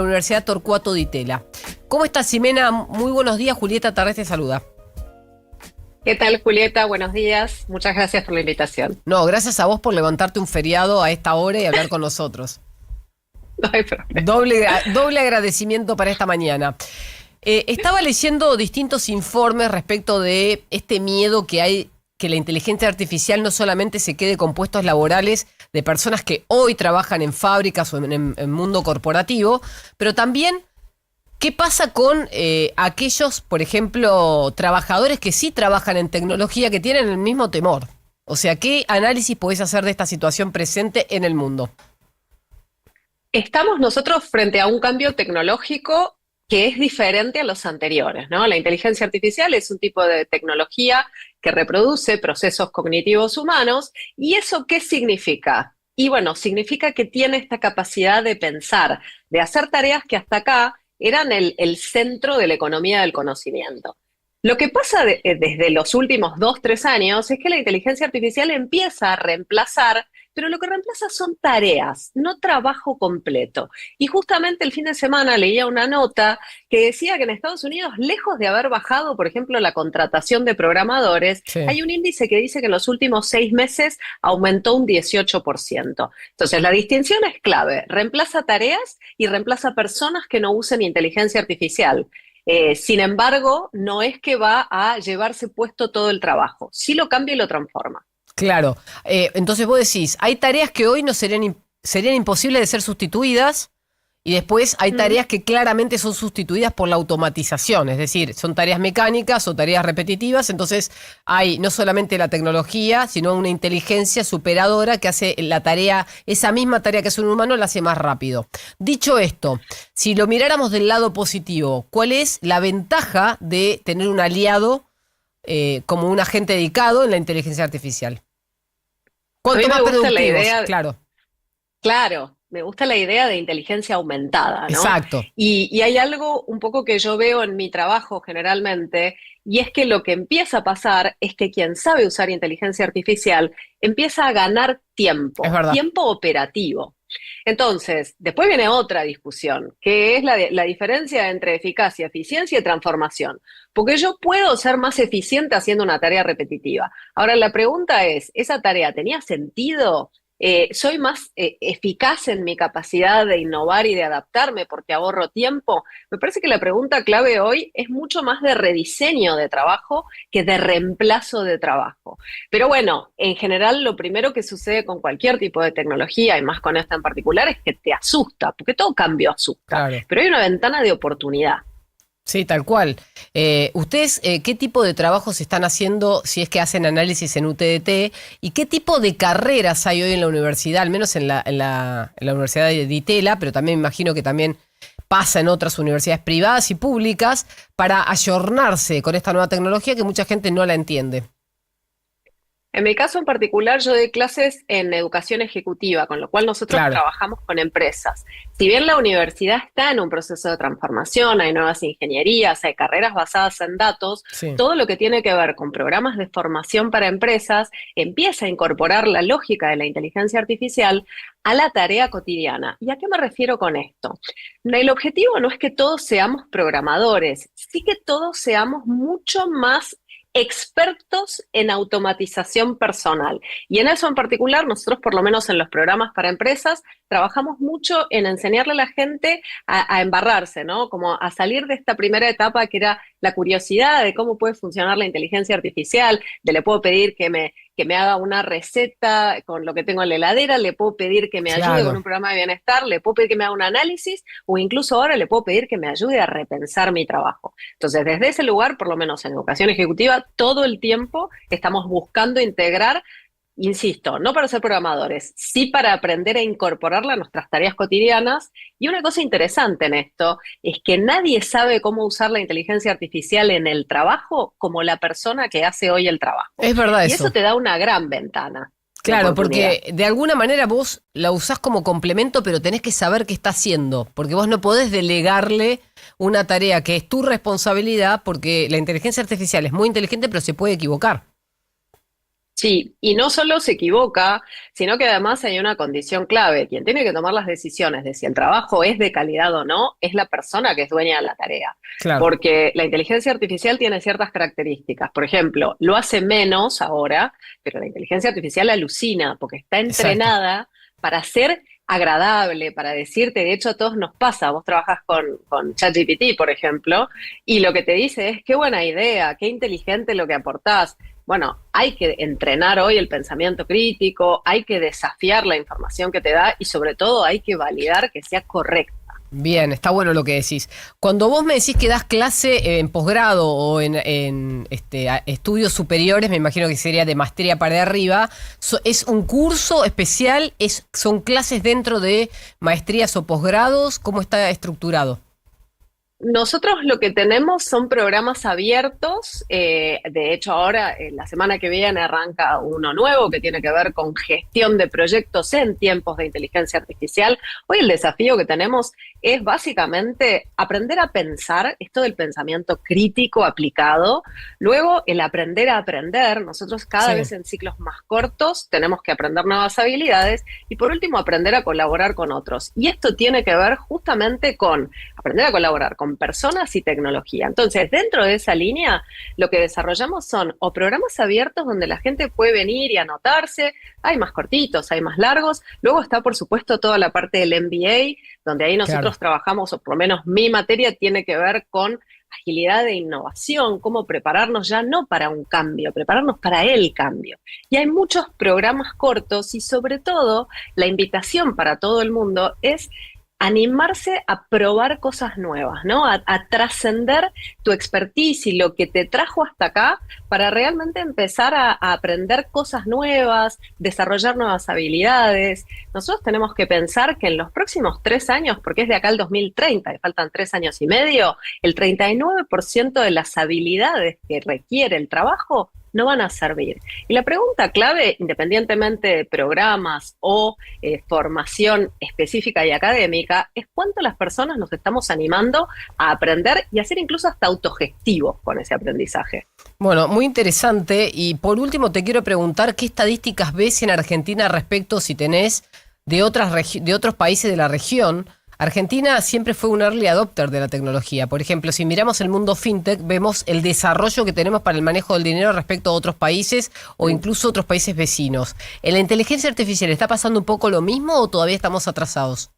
la Universidad Torcuato Di Tella. ¿Cómo estás, Ximena? Muy buenos días. Julieta Tarrés te saluda. ¿Qué tal, Julieta? Buenos días. Muchas gracias por la invitación. No, gracias a vos por levantarte un feriado a esta hora y hablar con nosotros. No hay problema. Doble agradecimiento para esta mañana. Estaba leyendo distintos informes respecto de este miedo que hay que la inteligencia artificial no solamente se quede con puestos laborales de personas que hoy trabajan en fábricas o en mundo corporativo, pero también ¿qué pasa con aquellos, por ejemplo, trabajadores que sí trabajan en tecnología que tienen el mismo temor? O sea, ¿qué análisis podés hacer de esta situación presente en el mundo? Estamos nosotros frente a un cambio tecnológico que es diferente a los anteriores, ¿no? La inteligencia artificial es un tipo de tecnología que reproduce procesos cognitivos humanos. ¿Y eso qué significa? Y bueno, significa que tiene esta capacidad de pensar, de hacer tareas que hasta acá eran el centro de la economía del conocimiento. Lo que pasa desde los últimos 2, 3 años es que la inteligencia artificial empieza a reemplazar, pero lo que reemplaza son tareas, no trabajo completo. Y justamente el fin de semana leía una nota que decía que en Estados Unidos, lejos de haber bajado, por ejemplo, la contratación de programadores, Sí. hay un índice que dice que en los últimos 6 meses aumentó un 18%. Entonces, la distinción es clave, reemplaza tareas y reemplaza personas que no usen inteligencia artificial. Sin embargo, no es que va a llevarse puesto todo el trabajo, sí lo cambia y lo transforma. Claro. Entonces vos decís, hay tareas que hoy no serían imposibles de ser sustituidas y después hay tareas que claramente son sustituidas por la automatización, es decir, son tareas mecánicas o tareas repetitivas, entonces hay no solamente la tecnología, sino una inteligencia superadora que hace la tarea, esa misma tarea que hace un humano, la hace más rápido. Dicho esto, si lo miráramos del llado positivo, ¿cuál es la ventaja de tener un aliado como un agente dedicado en la inteligencia artificial? A ¿Cuánto mí más me gusta la productivos? idea, Claro, claro, me gusta la idea de inteligencia aumentada, ¿no? exacto. Y hay algo un poco que yo veo en mi trabajo generalmente, y es que lo que empieza a pasar es que quien sabe usar inteligencia artificial empieza a ganar Es tiempo, verdad. tiempo operativo. Entonces, después viene otra discusión, que es la diferencia entre eficacia, eficiencia y transformación. Porque yo puedo ser más eficiente haciendo una tarea repetitiva. Ahora, la pregunta es, ¿esa tarea tenía sentido? ¿Soy más eficaz en mi capacidad de innovar y de adaptarme porque ahorro tiempo? Me parece que la pregunta clave hoy es mucho más de rediseño de trabajo que de reemplazo de trabajo. Pero bueno, en general lo primero que sucede con cualquier tipo de tecnología, y más con esta en particular, es que te asusta, porque todo cambio asusta. Claro. Pero hay una ventana de oportunidad. Sí, tal cual. ¿Ustedes qué tipo de trabajos están haciendo si es que hacen análisis en UTDT? ¿Y qué tipo de carreras hay hoy en la universidad, al menos en la Universidad de Di Tella, pero también me imagino que también pasa en otras universidades privadas y públicas, para ayornarse con esta nueva tecnología que mucha gente no la entiende? En mi caso en particular, yo doy clases en educación ejecutiva, con lo cual nosotros Claro, trabajamos con empresas. Si bien la universidad está en un proceso de transformación, hay nuevas ingenierías, hay carreras basadas en datos, sí. todo lo que tiene que ver con programas de formación para empresas empieza a incorporar la lógica de la inteligencia artificial a la tarea cotidiana. ¿Y a qué me refiero con esto? El objetivo no es que todos seamos programadores, sí que todos seamos mucho más expertos en automatización personal. Y en eso en particular, nosotros por lo menos en los programas para empresas, trabajamos mucho en enseñarle a la gente a embarrarse, ¿no? Como a salir de esta primera etapa que era la curiosidad de cómo puede funcionar la inteligencia artificial, de le puedo pedir que me haga una receta con lo que tengo en la heladera, le puedo pedir que me ayude con Claro. un programa de bienestar, le puedo pedir que me haga un análisis o incluso ahora le puedo pedir que me ayude a repensar mi trabajo. Entonces, desde ese lugar, por lo menos en educación ejecutiva, todo el tiempo estamos buscando integrar, insisto, no para ser programadores, sí para aprender a incorporarla a nuestras tareas cotidianas. Y una cosa interesante en esto es que nadie sabe cómo usar la inteligencia artificial en el trabajo como la persona que hace hoy el trabajo. Es verdad Y eso eso. te da una gran ventana de Claro, oportunidad. porque de alguna manera vos la usás como complemento, pero tenés que saber qué está haciendo, porque vos no podés delegarle una tarea que es tu responsabilidad, porque la inteligencia artificial es muy inteligente, pero se puede equivocar. Sí, y no solo se equivoca, sino que además hay una condición clave. Quien tiene que tomar las decisiones de si el trabajo es de calidad o no es la persona que es dueña de la tarea. Claro, Porque la inteligencia artificial tiene ciertas características. Por ejemplo, lo hace menos ahora, pero la inteligencia artificial alucina porque está exacto. entrenada para ser agradable, para decirte, de hecho a todos nos pasa, vos trabajás con ChatGPT, por ejemplo, y lo que te dice es, qué buena idea, qué inteligente lo que aportás. Bueno, hay que entrenar hoy el pensamiento crítico, hay que desafiar la información que te da y sobre todo hay que validar que sea correcta. Bien, está bueno lo que decís. Cuando vos me decís que das clase en posgrado o en estudios superiores, me imagino que sería de maestría para arriba, ¿es un curso especial? ¿Son clases dentro de maestrías o posgrados? ¿Cómo está estructurado? Nosotros lo que tenemos son programas abiertos. De hecho, ahora, la semana que viene, arranca uno nuevo que tiene que ver con gestión de proyectos en tiempos de inteligencia artificial. Hoy el desafío que tenemos es básicamente aprender a pensar, esto del pensamiento crítico aplicado. Luego, el aprender a aprender. Nosotros cada Sí. vez en ciclos más cortos tenemos que aprender nuevas habilidades. Y por último, aprender a colaborar con otros. Y esto tiene que ver justamente con aprender a colaborar con personas y tecnología. Entonces, dentro de esa línea, lo que desarrollamos son o programas abiertos donde la gente puede venir y anotarse, hay más cortitos, hay más largos. Luego está, por supuesto, toda la parte del MBA, donde ahí Claro. nosotros trabajamos, o por lo menos mi materia tiene que ver con agilidad de innovación, cómo prepararnos ya no para un cambio, prepararnos para el cambio. Y hay muchos programas cortos y sobre todo la invitación para todo el mundo es animarse a probar cosas nuevas, ¿no? A trascender tu expertise y lo que te trajo hasta acá para realmente empezar a aprender cosas nuevas, desarrollar nuevas habilidades. Nosotros tenemos que pensar que en los próximos 3 años, porque es de acá al 2030, que faltan 3 años y medio, el 39% de las habilidades que requiere el trabajo no van a servir. Y la pregunta clave, independientemente de programas o formación específica y académica, es cuánto las personas nos estamos animando a aprender y a ser incluso hasta autogestivos con ese aprendizaje. Bueno, muy interesante. Y por último te quiero preguntar qué estadísticas ves en Argentina respecto, si tenés, de otros países de la región. Argentina siempre fue un early adopter de la tecnología. Por ejemplo, si miramos el mundo fintech, vemos el desarrollo que tenemos para el manejo del dinero respecto a otros países o incluso otros países vecinos. ¿En la inteligencia artificial está pasando un poco lo mismo o todavía estamos atrasados?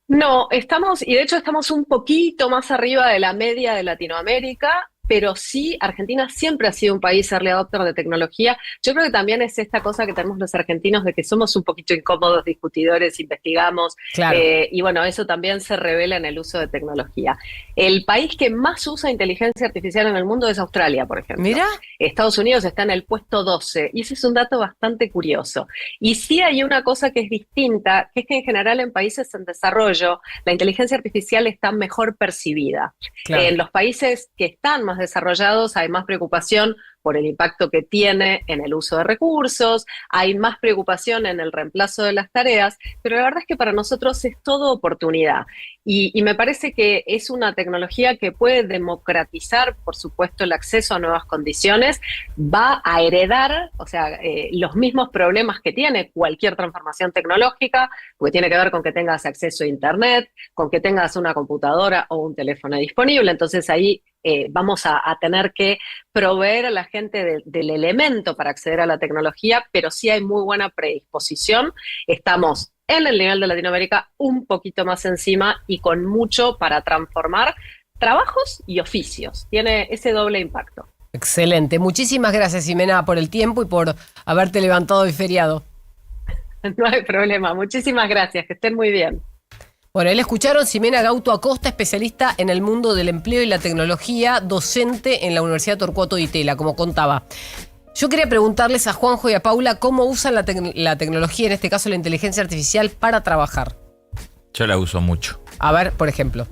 No, estamos, y de hecho estamos un poquito más arriba de la media de Latinoamérica, pero sí, Argentina siempre ha sido un país early adopter de tecnología. Yo creo que también es esta cosa que tenemos los argentinos de que somos un poquito incómodos, discutidores, investigamos, Claro. y bueno, eso también se revela en el uso de tecnología. El país que más usa inteligencia artificial en el mundo es Australia, por ejemplo. Mira, Estados Unidos está en el puesto 12, y ese es un dato bastante curioso. Y sí hay una cosa que es distinta, que es que en general en países en desarrollo la inteligencia artificial está mejor percibida. claro. En los países que están más desarrollados hay más preocupación por el impacto que tiene en el uso de recursos, hay más preocupación en el reemplazo de las tareas, pero la verdad es que para nosotros es todo oportunidad. Y me parece que es una tecnología que puede democratizar, por supuesto, el acceso a nuevas condiciones, va a heredar, o sea, los mismos problemas que tiene cualquier transformación tecnológica, porque tiene que ver con que tengas acceso a Internet, con que tengas una computadora o un teléfono disponible. Entonces ahí vamos a tener que proveer a la gente del elemento para acceder a la tecnología, pero sí hay muy buena predisposición. Estamos en el nivel de Latinoamérica un poquito más encima y con mucho para transformar trabajos y oficios. Tiene ese doble impacto. Excelente. Muchísimas gracias, Ximena, por el tiempo y por haberte levantado hoy feriado. No hay problema. Muchísimas gracias. Que estén muy bien. Bueno, ahí le escucharon Ximena Gauto Acosta, especialista en el mundo del empleo y la tecnología, docente en la Universidad Torcuato Di Tella, como contaba. Yo quería preguntarles a Juanjo y a Paula cómo usan la tecnología, en este caso la inteligencia artificial, para trabajar. Yo la uso mucho. A ver, por ejemplo.